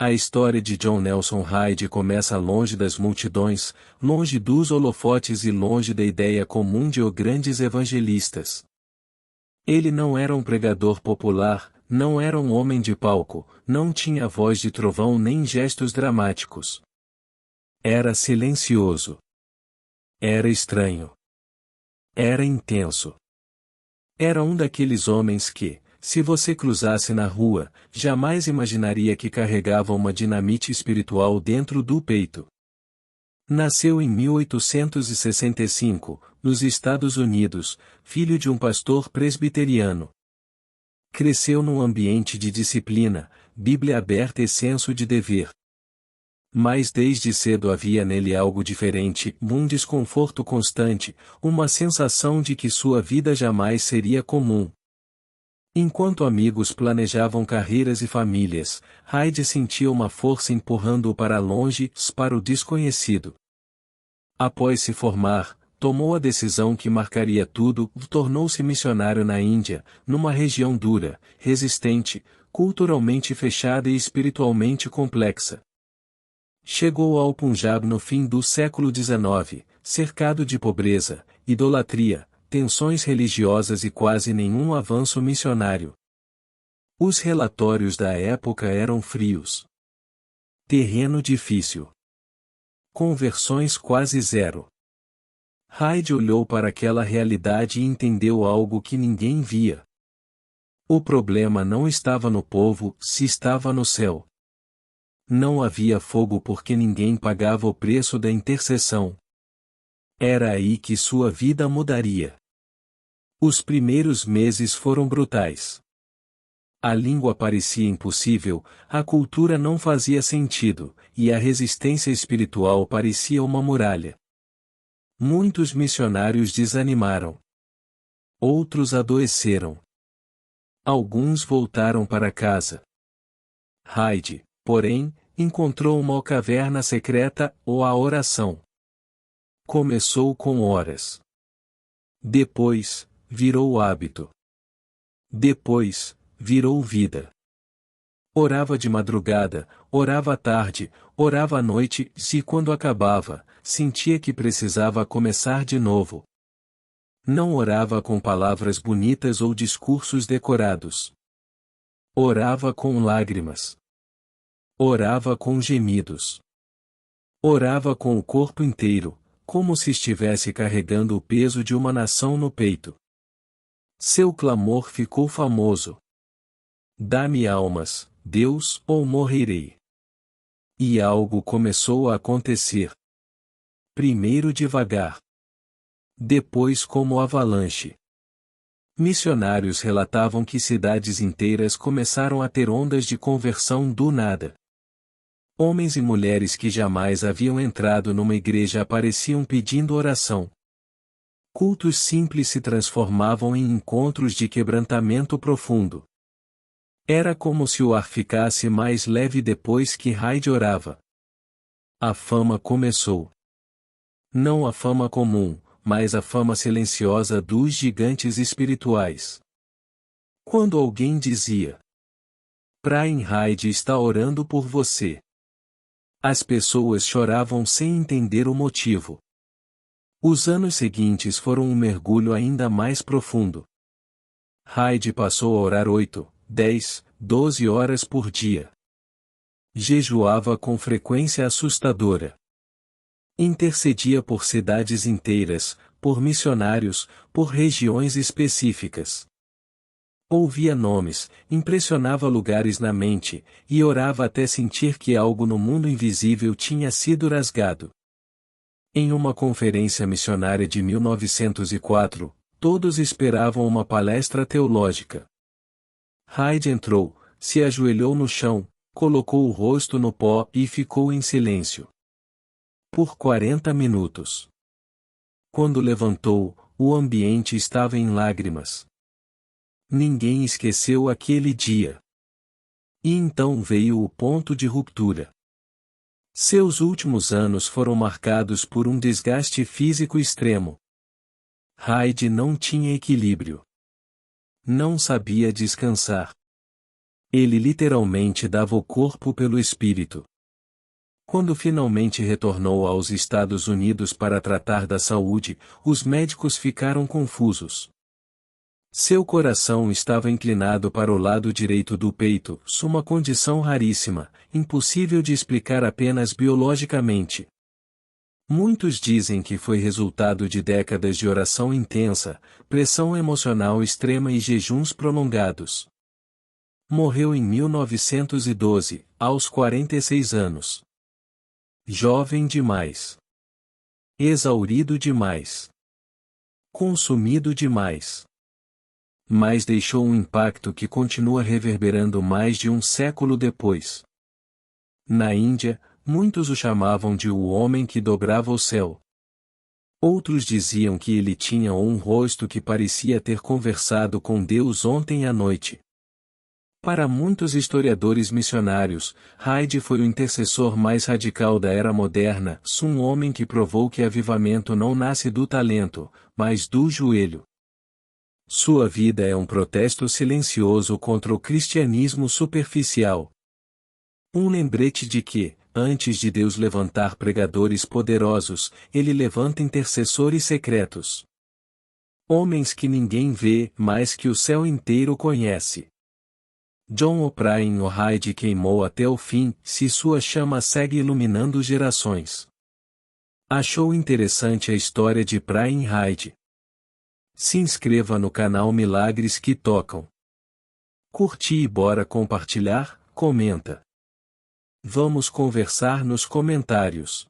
A história de John Nelson Hyde começa longe das multidões, longe dos holofotes e longe da ideia comum de grandes evangelistas. Ele não era um pregador popular, não era um homem de palco, não tinha voz de trovão nem gestos dramáticos. Era silencioso. Era estranho. Era intenso. Era um daqueles homens que, se você cruzasse na rua, jamais imaginaria que carregava uma dinamite espiritual dentro do peito. Nasceu em 1865, nos Estados Unidos, filho de um pastor presbiteriano. Cresceu num ambiente de disciplina, Bíblia aberta e senso de dever. Mas desde cedo havia nele algo diferente, um desconforto constante, uma sensação de que sua vida jamais seria comum. Enquanto amigos planejavam carreiras e famílias, Hyde sentia uma força empurrando-o para longe, para o desconhecido. Após se formar, tomou a decisão que marcaria tudo, tornou-se missionário na Índia, numa região dura, resistente, culturalmente fechada e espiritualmente complexa. Chegou ao Punjab no fim do século XIX, cercado de pobreza, idolatria, tensões religiosas e quase nenhum avanço missionário. Os relatórios da época eram frios. Terreno difícil. Conversões quase zero. Hyde olhou para aquela realidade e entendeu algo que ninguém via. O problema não estava no povo, se estava no céu. Não havia fogo porque ninguém pagava o preço da intercessão. Era aí que sua vida mudaria. Os primeiros meses foram brutais. A língua parecia impossível, a cultura não fazia sentido, e a resistência espiritual parecia uma muralha. Muitos missionários desanimaram. Outros adoeceram. Alguns voltaram para casa. Hyde, porém, encontrou uma caverna secreta, ou a oração. Começou com horas. Depois, virou hábito. Depois, virou vida. Orava de madrugada, orava à tarde, orava à noite, e quando acabava, sentia que precisava começar de novo. Não orava com palavras bonitas ou discursos decorados. Orava com lágrimas. Orava com gemidos. Orava com o corpo inteiro, como se estivesse carregando o peso de uma nação no peito. Seu clamor ficou famoso. Dá-me almas, Deus, ou morrerei. E algo começou a acontecer. Primeiro devagar. Depois como avalanche. Missionários relatavam que cidades inteiras começaram a ter ondas de conversão do nada. Homens e mulheres que jamais haviam entrado numa igreja apareciam pedindo oração. Cultos simples se transformavam em encontros de quebrantamento profundo. Era como se o ar ficasse mais leve depois que Hyde orava. A fama começou. Não a fama comum, mas a fama silenciosa dos gigantes espirituais. Quando alguém dizia: Brian Hyde está orando por você. As pessoas choravam sem entender o motivo. Os anos seguintes foram um mergulho ainda mais profundo. Hyde passou a orar 8, 10, 12 horas por dia. Jejuava com frequência assustadora. Intercedia por cidades inteiras, por missionários, por regiões específicas. Ouvia nomes, impressionava lugares na mente, e orava até sentir que algo no mundo invisível tinha sido rasgado. Em uma conferência missionária de 1904, todos esperavam uma palestra teológica. Hyde entrou, se ajoelhou no chão, colocou o rosto no pó e ficou em silêncio. Por 40 minutos. Quando levantou, o ambiente estava em lágrimas. Ninguém esqueceu aquele dia. E então veio o ponto de ruptura. Seus últimos anos foram marcados por um desgaste físico extremo. Hyde não tinha equilíbrio. Não sabia descansar. Ele literalmente dava o corpo pelo espírito. Quando finalmente retornou aos Estados Unidos para tratar da saúde, os médicos ficaram confusos. Seu coração estava inclinado para o lado direito do peito, uma condição raríssima, impossível de explicar apenas biologicamente. Muitos dizem que foi resultado de décadas de oração intensa, pressão emocional extrema e jejuns prolongados. Morreu em 1912, aos 46 anos. Jovem demais. Exaurido demais. Consumido demais. Mas deixou um impacto que continua reverberando mais de um século depois. Na Índia, muitos o chamavam de o homem que dobrava o céu. Outros diziam que ele tinha um rosto que parecia ter conversado com Deus ontem à noite. Para muitos historiadores missionários, Hyde foi o intercessor mais radical da era moderna, um homem que provou que avivamento não nasce do talento, mas do joelho. Sua vida é um protesto silencioso contra o cristianismo superficial. Um lembrete de que, antes de Deus levantar pregadores poderosos, Ele levanta intercessores secretos. Homens que ninguém vê, mas que o céu inteiro conhece. John O'Brien o Hyde queimou até o fim, se sua chama segue iluminando gerações. Achou interessante a história de Brian Hyde? Se inscreva no canal Milagres que Tocam. Curti e bora compartilhar, comenta. Vamos conversar nos comentários.